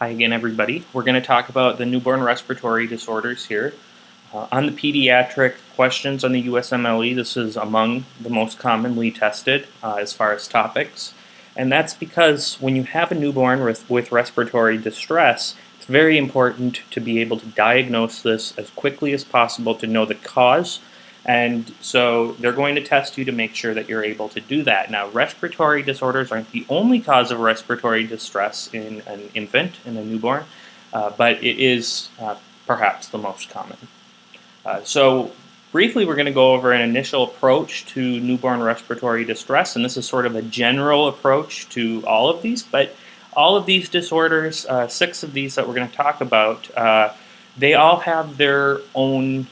Hi again, everybody. We're going to talk about the newborn respiratory disorders here. On the pediatric questions on the USMLE, this is among the most commonly tested as far as topics. And that's because when you have a newborn with respiratory distress, it's very important to be able to diagnose this as quickly as possible to know the cause. And so they're going to test you to make sure that you're able to do that. Now, respiratory disorders aren't the only cause of respiratory distress in an infant, in a newborn, but it is perhaps the most common. So briefly, we're going to go over an initial approach to newborn respiratory distress, and this is sort of a general approach to all of these, but all of these disorders, 6 of these that we're going to talk about, they all have their own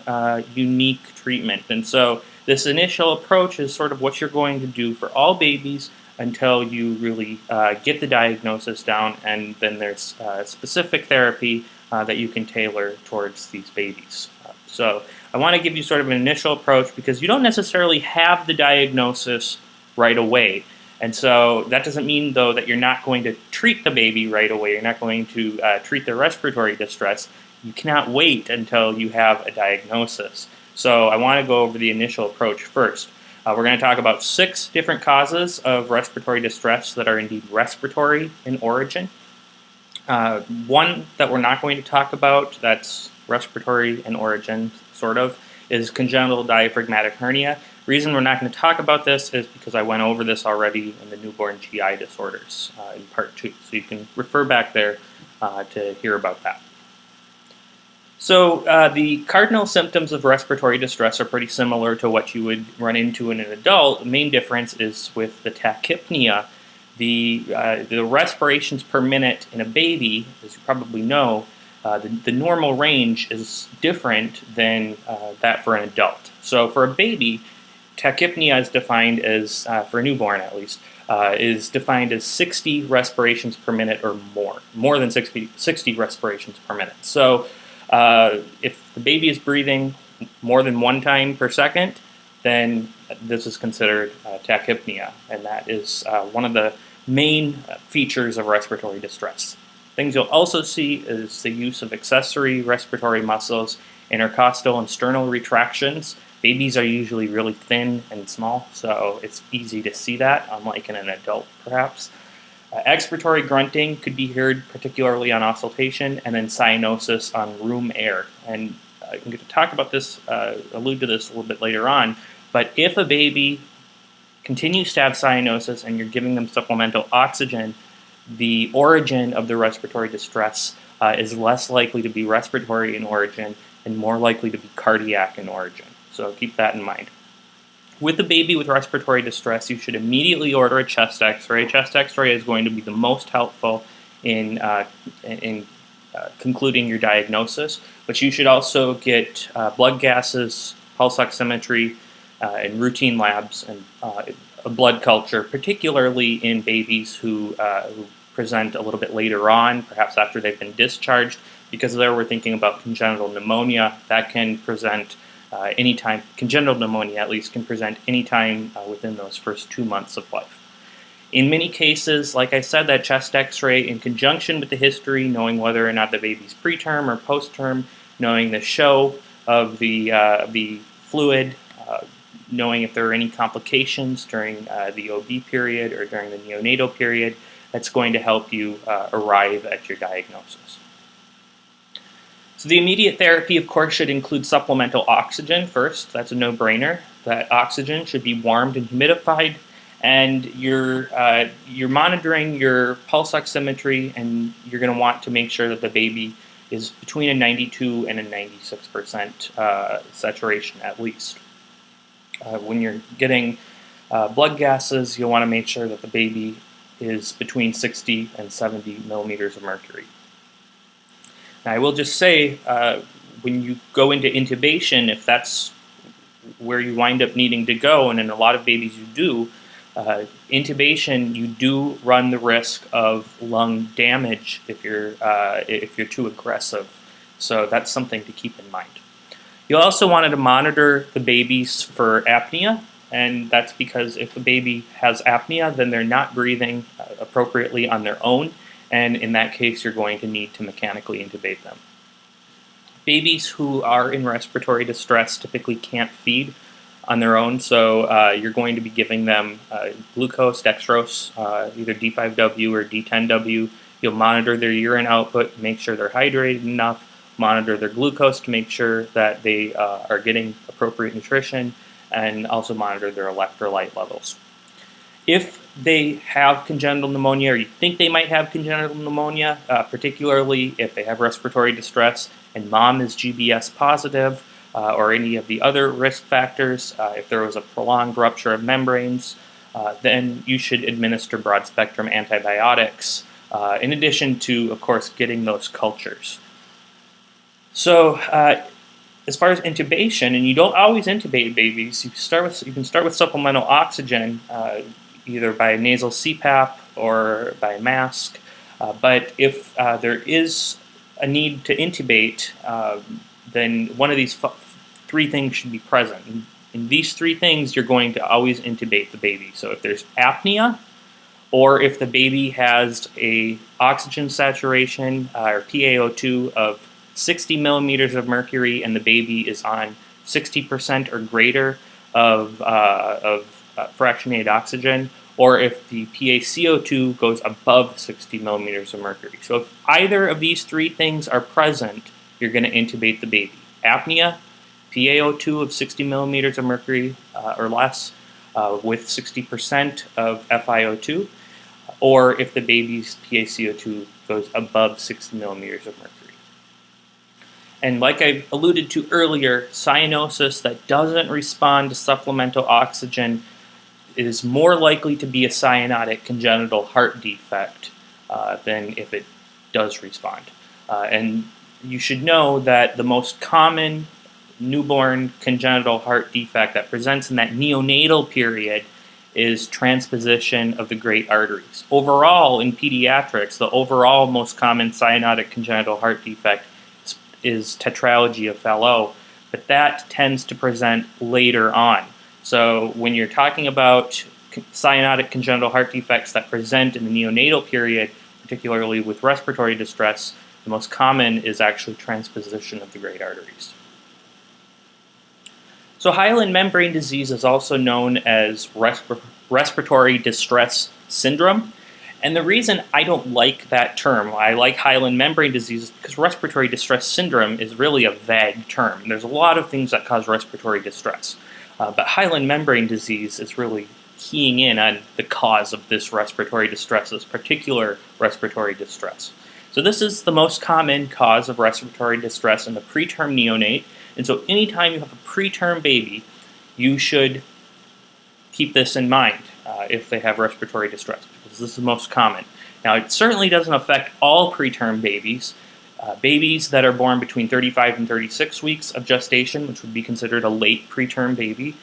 unique treatment. And so this initial approach is sort of what you're going to do for all babies until you really get the diagnosis down, and then there's specific therapy that you can tailor towards these babies. So I want to give you sort of an initial approach because you don't necessarily have the diagnosis right away. And so that doesn't mean, though, that you're not going to treat the baby right away. You're not going to treat their respiratory distress. You cannot wait until you have a diagnosis. So I want to go over the initial approach first. We're going to talk about 6 different causes of respiratory distress that are indeed respiratory in origin. One that we're not going to talk about that's respiratory in origin, sort of, is congenital diaphragmatic hernia. The reason we're not going to talk about this is because I went over this already in the newborn GI disorders in part 2. So you can refer back there to hear about that. So the cardinal symptoms of respiratory distress are pretty similar to what you would run into in an adult. The main difference is with the tachypnea. The respirations per minute in a baby, as you probably know, the normal range is different than that for an adult. So for a baby, tachypnea is defined as, for a newborn at least, is defined as 60 respirations per minute or more than 60 respirations per minute. So if the baby is breathing more than 1 time per second, then this is considered tachypnea, and that is one of the main features of respiratory distress. Things you'll also see is the use of accessory respiratory muscles, intercostal and sternal retractions. Babies are usually really thin and small, so it's easy to see that, unlike in an adult perhaps. Expiratory grunting could be heard particularly on auscultation, and then cyanosis on room air. And I'm going to talk about this, allude to this a little bit later on, but if a baby continues to have cyanosis and you're giving them supplemental oxygen, the origin of the respiratory distress is less likely to be respiratory in origin and more likely to be cardiac in origin. So keep that in mind. With a baby with respiratory distress, you should immediately order a chest x-ray. Chest x-ray is going to be the most helpful in concluding your diagnosis, but you should also get blood gases, pulse oximetry, and routine labs, and a blood culture, particularly in babies who present a little bit later on, perhaps after they've been discharged, because there we're thinking about congenital pneumonia. That can present anytime. Congenital pneumonia, at least, can present anytime within those first 2 months of life. In many cases, like I said, that chest x-ray in conjunction with the history, knowing whether or not the baby's preterm or post-term, knowing the show of the fluid, knowing if there are any complications during the OB period or during the neonatal period, that's going to help you arrive at your diagnosis. So the immediate therapy, of course, should include supplemental oxygen first. That's a no-brainer. That oxygen should be warmed and humidified, and you're monitoring your pulse oximetry, and you're going to want to make sure that the baby is between a 92 and a 96% saturation at least. When you're getting blood gases, you'll want to make sure that the baby is between 60 and 70 millimeters of mercury. Now, I will just say, when you go into intubation, if that's where you wind up needing to go, and in a lot of babies you do, intubation, you do run the risk of lung damage if you're too aggressive. So that's something to keep in mind. You also wanted to monitor the babies for apnea, and that's because if the baby has apnea, then they're not breathing appropriately on their own, and in that case you're going to need to mechanically intubate them. Babies who are in respiratory distress typically can't feed on their own, so you're going to be giving them glucose, dextrose, either D5W or D10W. You'll monitor their urine output, make sure they're hydrated enough, monitor their glucose to make sure that they are getting appropriate nutrition, and also monitor their electrolyte levels. If they have congenital pneumonia, or you think they might have congenital pneumonia, particularly if they have respiratory distress and mom is GBS positive, or any of the other risk factors, if there was a prolonged rupture of membranes, then you should administer broad-spectrum antibiotics, in addition to, of course, getting those cultures. So, as far as intubation, and you don't always intubate babies, you can start with supplemental oxygen, either by nasal CPAP or by mask. But if there is a need to intubate, then one of these three things should be present. In these three things, you're going to always intubate the baby. So if there's apnea, or if the baby has a oxygen saturation or PaO2 of 60 millimeters of mercury, and the baby is on 60% or greater of fractionated oxygen, or if the PaCO2 goes above 60 millimeters of mercury. So if either of these three things are present, you're going to intubate the baby. Apnea, PaO2 of 60 millimeters of mercury or less, with 60% of FiO2, or if the baby's PaCO2 goes above 60 millimeters of mercury. And like I alluded to earlier, cyanosis that doesn't respond to supplemental oxygen is more likely to be a cyanotic congenital heart defect than if it does respond. And you should know that the most common newborn congenital heart defect that presents in that neonatal period is transposition of the great arteries. Overall, in pediatrics, the overall most common cyanotic congenital heart defect is tetralogy of Fallot, but that tends to present later on. So when you're talking about cyanotic congenital heart defects that present in the neonatal period, particularly with respiratory distress, the most common is actually transposition of the great arteries. So hyaline membrane disease is also known as respiratory distress syndrome. And the reason I don't like that term, I like hyaline membrane disease, is because respiratory distress syndrome is really a vague term. There's a lot of things that cause respiratory distress. But hyaline membrane disease is really keying in on the cause of this respiratory distress, this particular respiratory distress. So this is the most common cause of respiratory distress in the preterm neonate. And so anytime you have a preterm baby, you should keep this in mind if they have respiratory distress, because this is the most common. Now, it certainly doesn't affect all preterm babies. Babies that are born between 35 and 36 weeks of gestation, which would be considered a late preterm baby,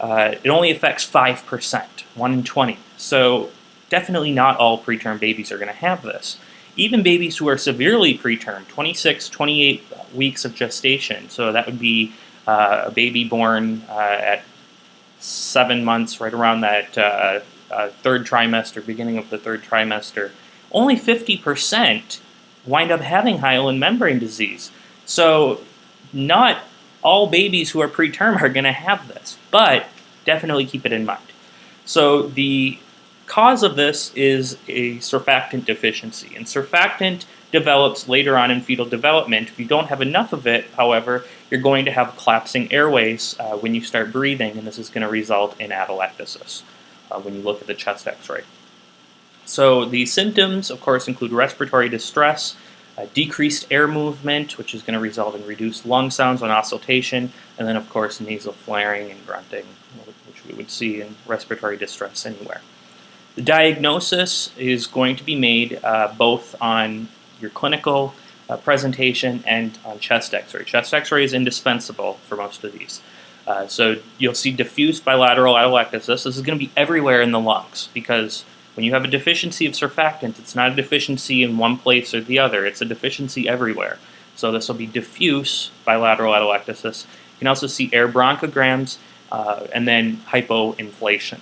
it only affects 5%, 1 in 20. So definitely not all preterm babies are going to have this. Even babies who are severely preterm, 26, 28 weeks of gestation, so that would be a baby born at 7 months, right around that third trimester, beginning of the third trimester, only 50% wind up having hyaline membrane disease. So not all babies who are preterm are going to have this, but definitely keep it in mind. So the cause of this is a surfactant deficiency, and surfactant develops later on in fetal development. If you don't have enough of it, however, you're going to have collapsing airways when you start breathing, and this is going to result in atelectasis when you look at the chest x-ray. So the symptoms, of course, include respiratory distress, decreased air movement, which is going to result in reduced lung sounds on auscultation, and then, of course, nasal flaring and grunting, which we would see in respiratory distress anywhere. The diagnosis is going to be made both on your clinical presentation and on chest x-ray. Chest x-ray is indispensable for most of these. So you'll see diffuse bilateral atelectasis. This is going to be everywhere in the lungs, because when you have a deficiency of surfactant, it's not a deficiency in one place or the other. It's a deficiency everywhere. So this will be diffuse bilateral atelectasis. You can also see air bronchograms and then hypoinflation.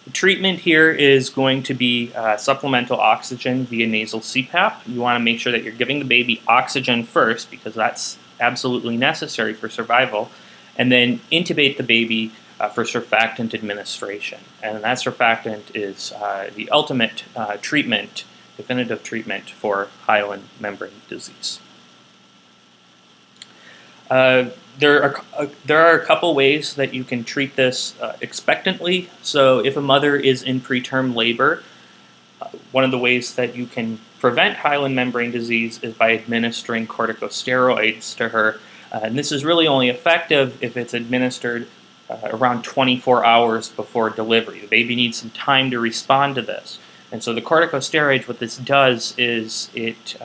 The treatment here is going to be supplemental oxygen via nasal CPAP. You want to make sure that you're giving the baby oxygen first because that's absolutely necessary for survival, and then intubate the baby for surfactant administration. And that surfactant is the ultimate treatment, definitive treatment for hyaline membrane disease. There are a couple ways that you can treat this expectantly. So if a mother is in preterm labor, one of the ways that you can prevent hyaline membrane disease is by administering corticosteroids to her. And this is really only effective if it's administered around 24 hours before delivery. The baby needs some time to respond to this. And so the corticosteroids, what this does is it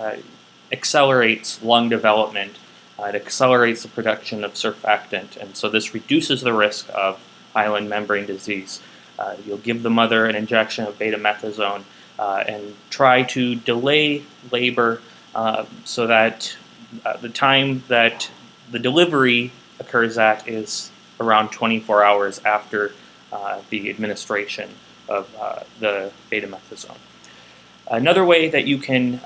accelerates lung development. It accelerates the production of surfactant, and so this reduces the risk of hyaline membrane disease. You'll give the mother an injection of betamethasone and try to delay labor so that the time that the delivery occurs at is around 24 hours after the administration of the betamethasone. Another way that you can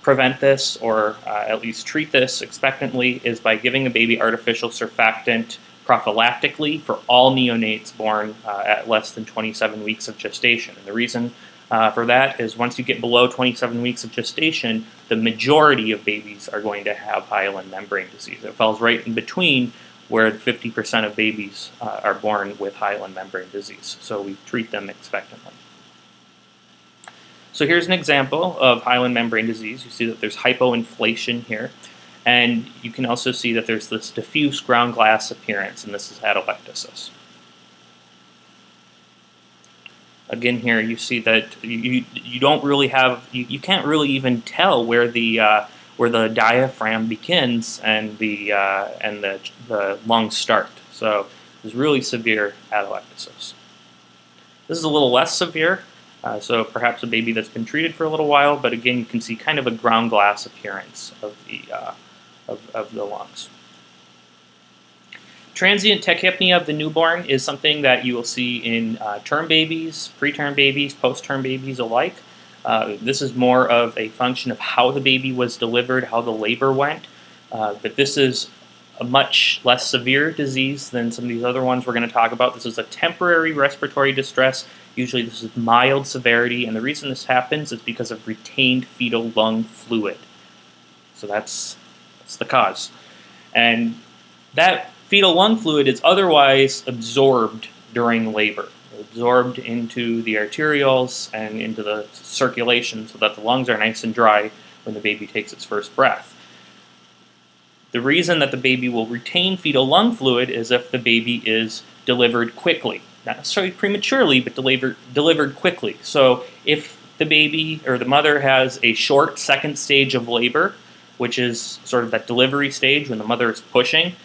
prevent this, or at least treat this expectantly, is by giving the baby artificial surfactant prophylactically for all neonates born at less than 27 weeks of gestation. And the reason for that is once you get below 27 weeks of gestation, the majority of babies are going to have hyaline membrane disease. It falls right in between where 50% of babies are born with hyaline membrane disease. So we treat them expectantly. So here's an example of hyaline membrane disease. You see that there's hypoinflation here, and you can also see that there's this diffuse ground glass appearance, and this is atelectasis. Again, here you see that you don't really have, you can't really even tell where the diaphragm begins and the lungs start. So there's really severe atelectasis. This is a little less severe. So perhaps a baby that's been treated for a little while, but again, you can see kind of a ground glass appearance of the lungs. Transient tachypnea of the newborn is something that you will see in term babies, preterm babies, post-term babies alike. This is more of a function of how the baby was delivered, how the labor went, but this is a much less severe disease than some of these other ones we're going to talk about. This is a temporary respiratory distress. Usually this is mild severity, and the reason this happens is because of retained fetal lung fluid. So that's the cause. And that fetal lung fluid is otherwise absorbed during labor, absorbed into the arterioles and into the circulation so that the lungs are nice and dry when the baby takes its first breath. The reason that the baby will retain fetal lung fluid is if the baby is delivered quickly. Not necessarily prematurely, but delivered quickly. So if the baby or the mother has a short second stage of labor, which is sort of that delivery stage when the mother is pushing,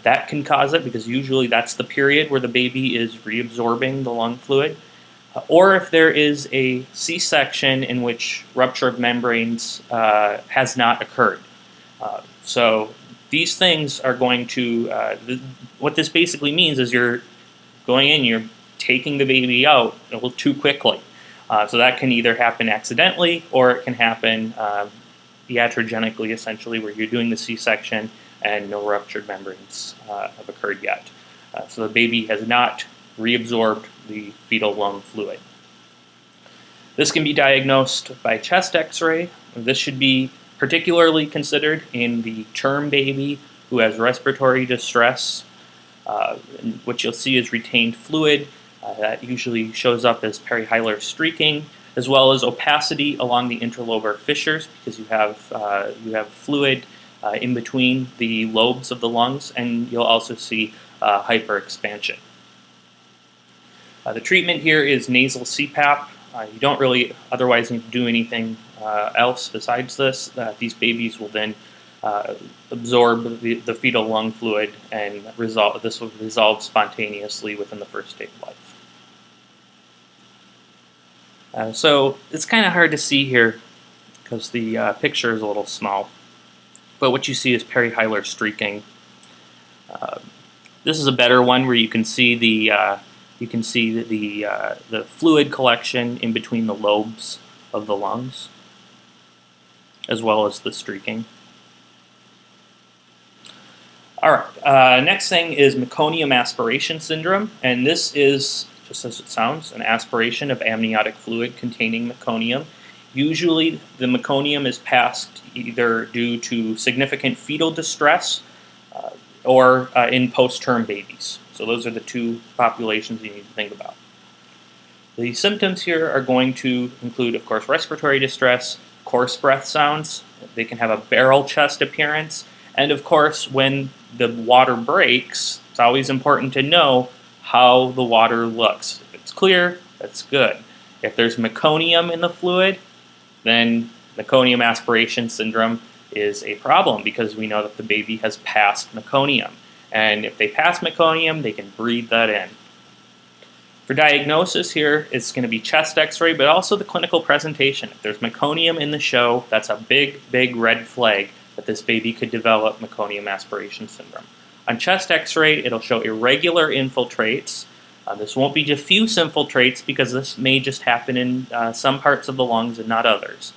that can cause it because usually that's the period where the baby is reabsorbing the lung fluid. Or if there is a C-section in which rupture of membranes has not occurred. So these things are going to, what this basically means is you're going in, you're taking the baby out a little too quickly. So that can either happen accidentally or it can happen iatrogenically, essentially, where you're doing the C-section and no ruptured membranes have occurred yet. So the baby has not reabsorbed the fetal lung fluid. This can be diagnosed by chest x-ray. This should be particularly considered in the term baby who has respiratory distress. What you'll see is retained fluid. That usually shows up as perihilar streaking, as well as opacity along the interlobar fissures because you have fluid in between the lobes of the lungs, and you'll also see hyperexpansion. The treatment here is nasal CPAP. You don't really otherwise need to do anything else besides this. These babies will then absorb the fetal lung fluid, and this will resolve spontaneously within the first day of life. So it's kind of hard to see here because the picture is a little small, but what you see is perihilar streaking. This is a better one where you can see the You can see the fluid collection in between the lobes of the lungs, as well as the streaking. All right, next thing is Meconium aspiration syndrome, and this is, just as it sounds, an aspiration of amniotic fluid containing meconium. Usually the meconium is passed either due to significant fetal distress or in post-term babies. So those are the two populations you need to think about. The symptoms here are going to include, of course, respiratory distress, coarse breath sounds. They can have a barrel chest appearance. And of course, when the water breaks, it's always important to know how the water looks. If it's clear, that's good. If there's meconium in the fluid, then meconium aspiration syndrome is a problem because we know that the baby has passed meconium. And if they pass meconium, they can breathe that in. For diagnosis here, it's going to be chest x-ray, but also the clinical presentation. If there's meconium in the show, that's a big, big red flag that this baby could develop meconium aspiration syndrome. On chest x-ray, it'll show irregular infiltrates. This won't be diffuse infiltrates because this may just happen in some parts of the lungs and not others.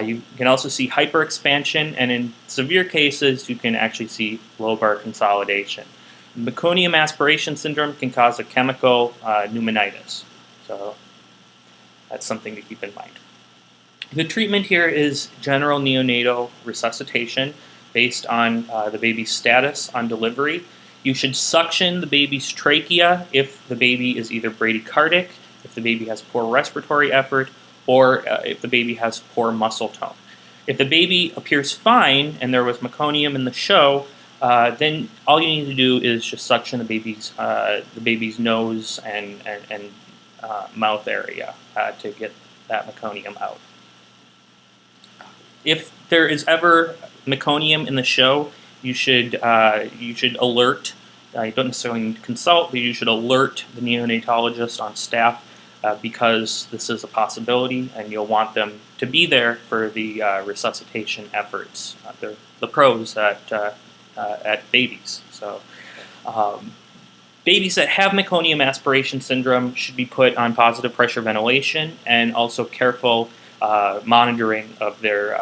You can also see hyperexpansion, and in severe cases, you can actually see lobar consolidation. Meconium aspiration syndrome can cause a chemical pneumonitis, so that's something to keep in mind. The treatment here is general neonatal resuscitation based on the baby's status on delivery. You should suction the baby's trachea if the baby is either bradycardic, if the baby has poor respiratory effort, or if the baby has poor muscle tone. If the baby appears fine and there was meconium in the show, then all you need to do is just suction the baby's nose and mouth area to get that meconium out. If there is ever meconium in the show, you should alert. You don't necessarily need to consult, but you should alert the neonatologist on staff because this is a possibility, and you'll want them to be there for the resuscitation efforts. They're the pros at babies. So, babies that have meconium aspiration syndrome should be put on positive pressure ventilation and also careful monitoring of their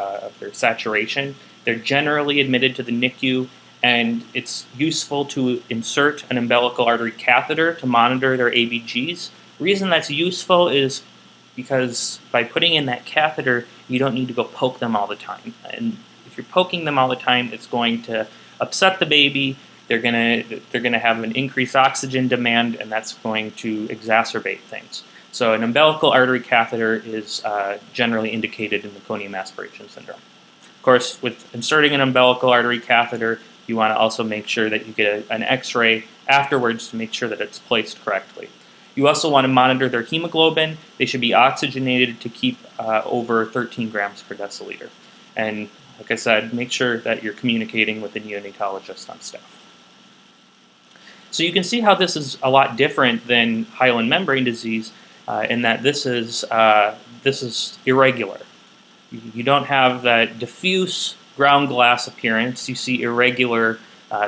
saturation. They're generally admitted to the NICU, and it's useful to insert an umbilical artery catheter to monitor their ABGs. The reason that's useful is because by putting in that catheter, you don't need to go poke them all the time. And if you're poking them all the time, it's going to upset the baby. They're gonna have an increased oxygen demand, and that's going to exacerbate things. So an umbilical artery catheter is generally indicated in meconium aspiration syndrome. Of course, with inserting an umbilical artery catheter, you want to also make sure that you get an x-ray afterwards to make sure that it's placed correctly. You also want to monitor their hemoglobin. They should be oxygenated to keep over 13 grams per deciliter. And like I said, make sure that you're communicating with the neonatologist on staff. So you can see how this is a lot different than hyaline membrane disease in that this is irregular. You don't have that diffuse ground glass appearance. You see irregular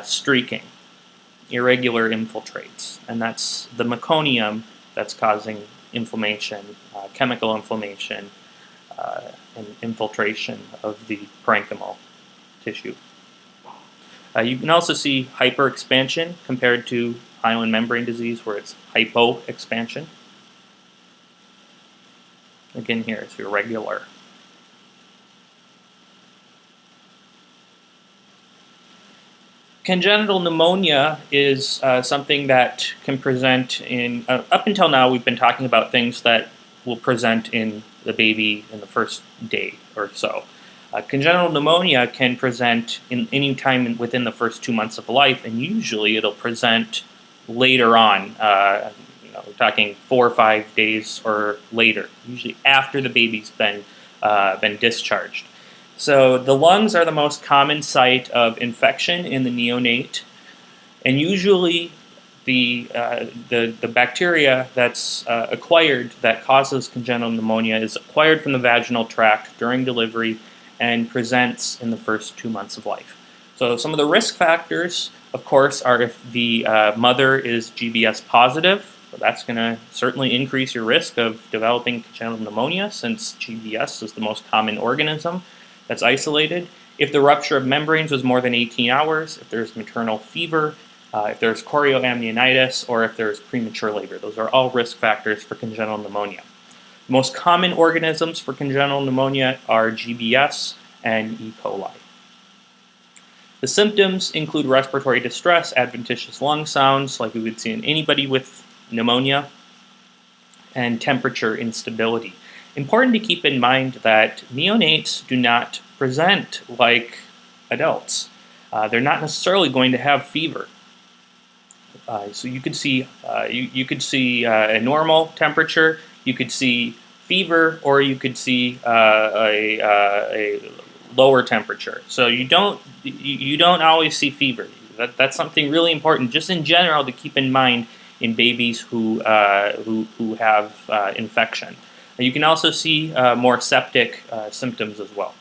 streaking, irregular infiltrates, and that's the meconium that's causing inflammation, chemical inflammation, and infiltration of the parenchymal tissue. You can also see hyperexpansion compared to hyaline membrane disease, where it's hypoexpansion. Again, here it's irregular. Congenital pneumonia is something that can present in, up until now we've been talking about things that will present in the baby in the first day or so. Congenital pneumonia can present in any time within the first 2 months of life, and usually it'll present later on. We're talking 4 or 5 days or later, usually after the baby's been discharged. So the lungs are the most common site of infection in the neonate, and usually the bacteria that's acquired that causes congenital pneumonia is acquired from the vaginal tract during delivery and presents in the first 2 months of life. So some of the risk factors, of course, are if the mother is GBS positive, So that's going to certainly increase your risk of developing congenital pneumonia, since GBS is the most common organism that's isolated. If the rupture of membranes was more than 18 hours, if there's maternal fever, if there's chorioamnionitis, or if there's premature labor. Those are all risk factors for congenital pneumonia. The most common organisms for congenital pneumonia are GBS and E. coli. The symptoms include respiratory distress, adventitious lung sounds like we would see in anybody with pneumonia, and temperature instability. Important to keep in mind that neonates do not present like adults. They're not necessarily going to have fever. So you could see a normal temperature, you could see fever, or you could see a lower temperature. So you don't always see fever. That's something really important, just in general, to keep in mind in babies who have infection. You can also see more septic symptoms as well.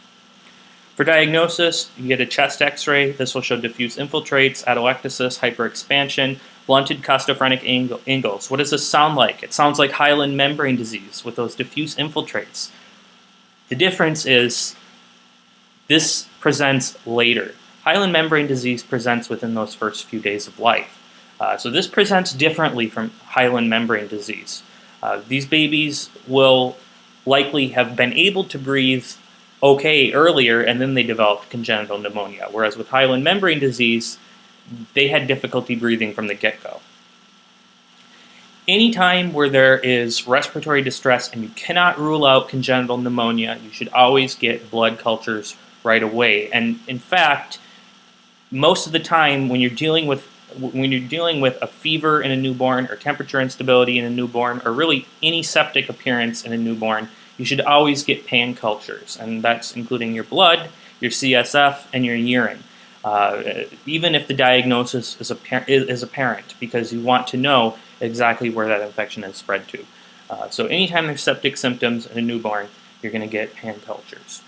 For diagnosis, you get a chest X-ray. This will show diffuse infiltrates, atelectasis, hyperexpansion, blunted costophrenic angles. What does this sound like? It sounds like hyaline membrane disease with those diffuse infiltrates. The difference is this presents later. Hyaline membrane disease presents within those first few days of life. So this presents differently from hyaline membrane disease. These babies will likely have been able to breathe okay earlier, and then they developed congenital pneumonia, whereas with hyaline membrane disease, they had difficulty breathing from the get-go. Anytime where there is respiratory distress and you cannot rule out congenital pneumonia, you should always get blood cultures right away. And in fact, most of the time when you're dealing with a fever in a newborn, or temperature instability in a newborn, or really any septic appearance in a newborn, you should always get pan cultures, and that's including your blood, your CSF, and your urine, even if the diagnosis is apparent, because you want to know exactly where that infection has spread to. So anytime there's septic symptoms in a newborn, you're going to get pan cultures.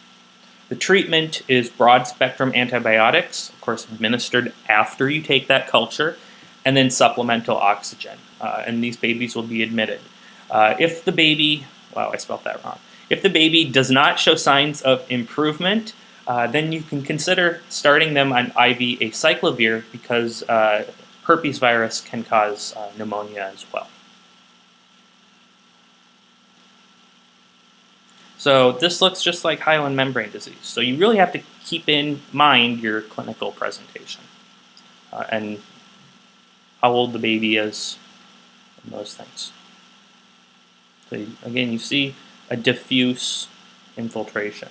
The treatment is broad-spectrum antibiotics, of course administered after you take that culture, and then supplemental oxygen. And these babies will be admitted. If the baby, wow, I spelled that wrong. If the baby does not show signs of improvement, then you can consider starting them on IV acyclovir, because herpes virus can cause pneumonia as well. So this looks just like hyaline membrane disease. So you really have to keep in mind your clinical presentation and how old the baby is and those things. So again, you see a diffuse infiltration.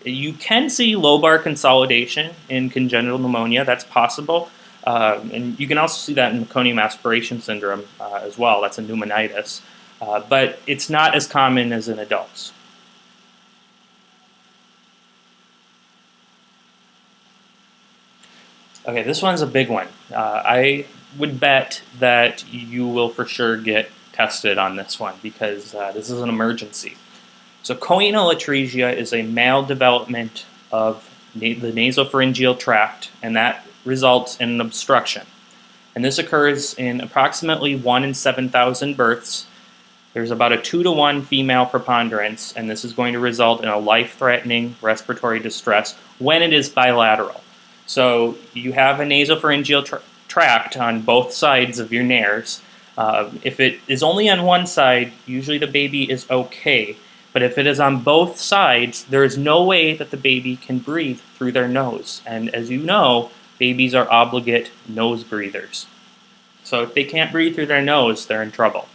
You can see lobar consolidation in congenital pneumonia. That's possible. And you can also see that in Meconium aspiration syndrome as well. That's a pneumonitis. But it's not as common as in adults. Okay, this one's a big one. I would bet that you will for sure get tested on this one, because this is an emergency. So choanal atresia is a maldevelopment of the nasopharyngeal tract, and that results in an obstruction. And this occurs in approximately 1 in 7,000 births. There's about a 2-to-1 female preponderance, and this is going to result in a life-threatening respiratory distress when it is bilateral. So you have a nasopharyngeal tract on both sides of your nares. If it is only on one side, usually the baby is okay. But if it is on both sides, there is no way that the baby can breathe through their nose. And as you know, babies are obligate nose breathers. So if they can't breathe through their nose, they're in trouble.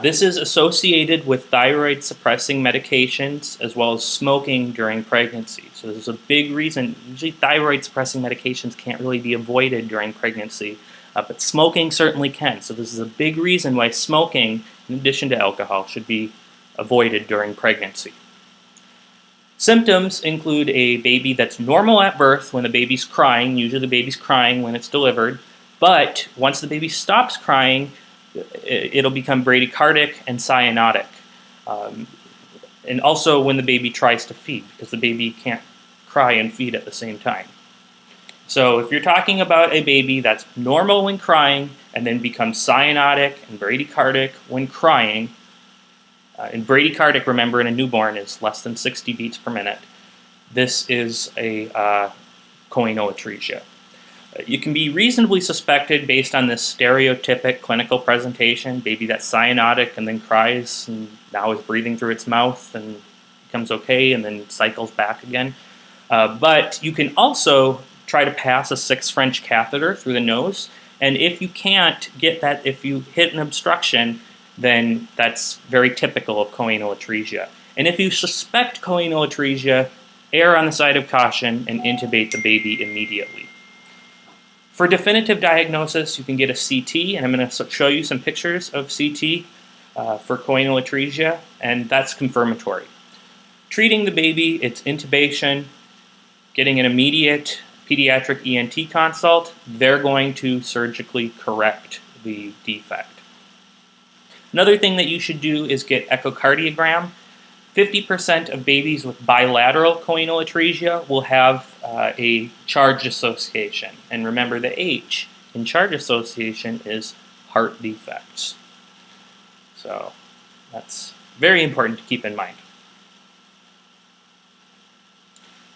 This is associated with thyroid-suppressing medications as well as smoking during pregnancy. So this is a big reason. Usually thyroid-suppressing medications can't really be avoided during pregnancy, but smoking certainly can. So this is a big reason why smoking, in addition to alcohol, should be avoided during pregnancy. Symptoms include a baby that's normal at birth when the baby's crying. Usually the baby's crying when it's delivered, but once the baby stops crying, it'll become bradycardic and cyanotic. And also when the baby tries to feed, because the baby can't cry and feed at the same time. So if you're talking about a baby that's normal when crying and then becomes cyanotic and bradycardic when crying, and bradycardic, remember, in a newborn is less than 60 beats per minute, this is a choanal atresia. You can be reasonably suspected based on this stereotypic clinical presentation, baby that's cyanotic and then cries and now is breathing through its mouth and becomes okay and then cycles back again. But you can also try to pass a 6 French catheter through the nose, and if you can't get that, if you hit an obstruction, then that's very typical of choanal atresia. And if you suspect choanal atresia, err on the side of caution and intubate the baby immediately. For definitive diagnosis, you can get a CT, and I'm going to show you some pictures of CT for choanal atresia, and that's confirmatory. Treating the baby, it's intubation, getting an immediate pediatric ENT consult. They're going to surgically correct the defect. Another thing that you should do is get echocardiogram. 50% of babies with bilateral choanal atresia will have a charge association. And remember, the H in charge association is heart defects. So that's very important to keep in mind.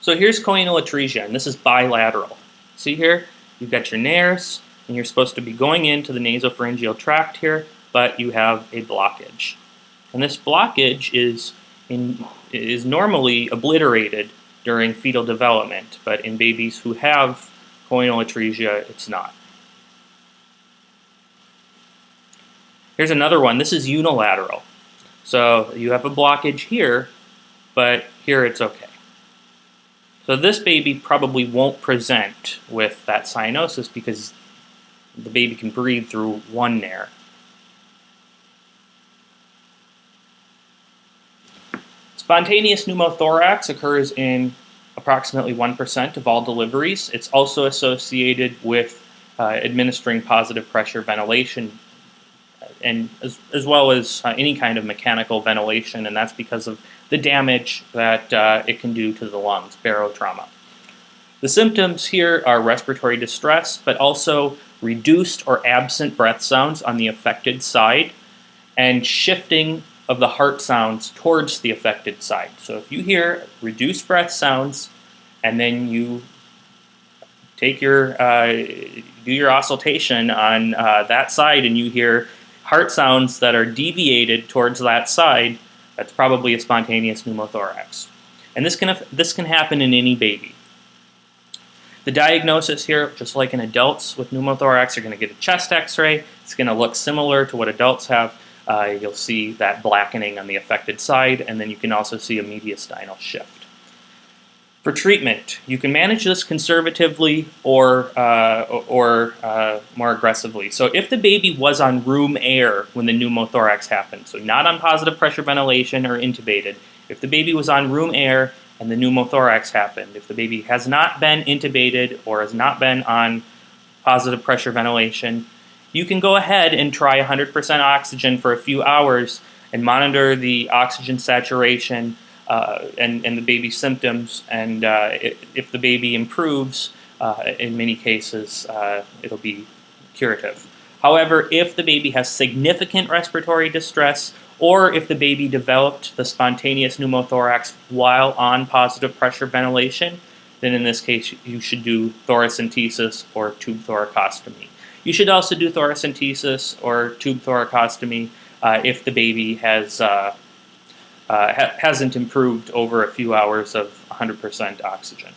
So here's choanal atresia, and this is bilateral. See here, you've got your nares, and you're supposed to be going into the nasopharyngeal tract here, but you have a blockage. And this blockage is normally obliterated during fetal development, but in babies who have choanal atresia, it's not. Here's another one. This is unilateral. So you have a blockage here, but here it's okay. So this baby probably won't present with that cyanosis because the baby can breathe through one nare. Spontaneous pneumothorax occurs in approximately 1% of all deliveries. It's also associated with administering positive pressure ventilation, and as well as any kind of mechanical ventilation, and that's because of the damage that it can do to the lungs, barotrauma. The symptoms here are respiratory distress, but also reduced or absent breath sounds on the affected side, and shifting of the heart sounds towards the affected side. So if you hear reduced breath sounds, and then you take your do your auscultation on that side, and you hear heart sounds that are deviated towards that side, that's probably a spontaneous pneumothorax. And this can happen in any baby. The diagnosis here, just like in adults with pneumothorax, you're going to get a chest x-ray. It's going to look similar to what adults have. You'll see that blackening on the affected side, and then you can also see a mediastinal shift. For treatment, you can manage this conservatively or more aggressively. So if the baby was on room air when the pneumothorax happened, so not on positive pressure ventilation or intubated, if the baby was on room air and the pneumothorax happened, if the baby has not been intubated or has not been on positive pressure ventilation, you can go ahead and try 100% oxygen for a few hours and monitor the oxygen saturation and the baby's symptoms, and if the baby improves, in many cases, it'll be curative. However, if the baby has significant respiratory distress, or if the baby developed the spontaneous pneumothorax while on positive pressure ventilation, then in this case you should do thoracentesis or tube thoracostomy. You should also do thoracentesis or tube thoracostomy if the baby hasn't improved over a few hours of 100% oxygen.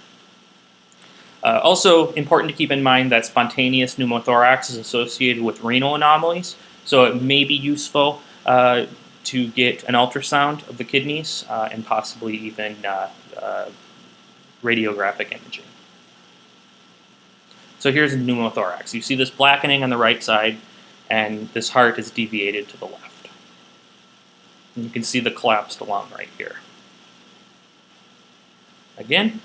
Also important to keep in mind that spontaneous pneumothorax is associated with renal anomalies, so it may be useful to get an ultrasound of the kidneys and possibly even radiographic imaging. So here's a pneumothorax. You see this blackening on the right side, and this heart is deviated to the left. And you can see the collapsed lung right here. Again,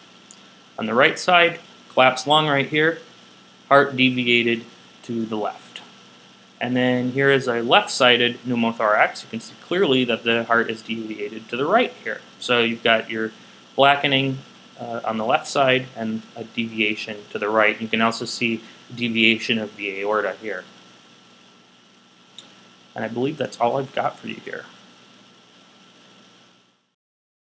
on the right side, collapsed lung right here, heart deviated to the left. And then here is a left-sided pneumothorax. You can see clearly that the heart is deviated to the right here. So you've got your blackening on the left side and a deviation to the right. You can also see deviation of the aorta here. And I believe that's all I've got for you here.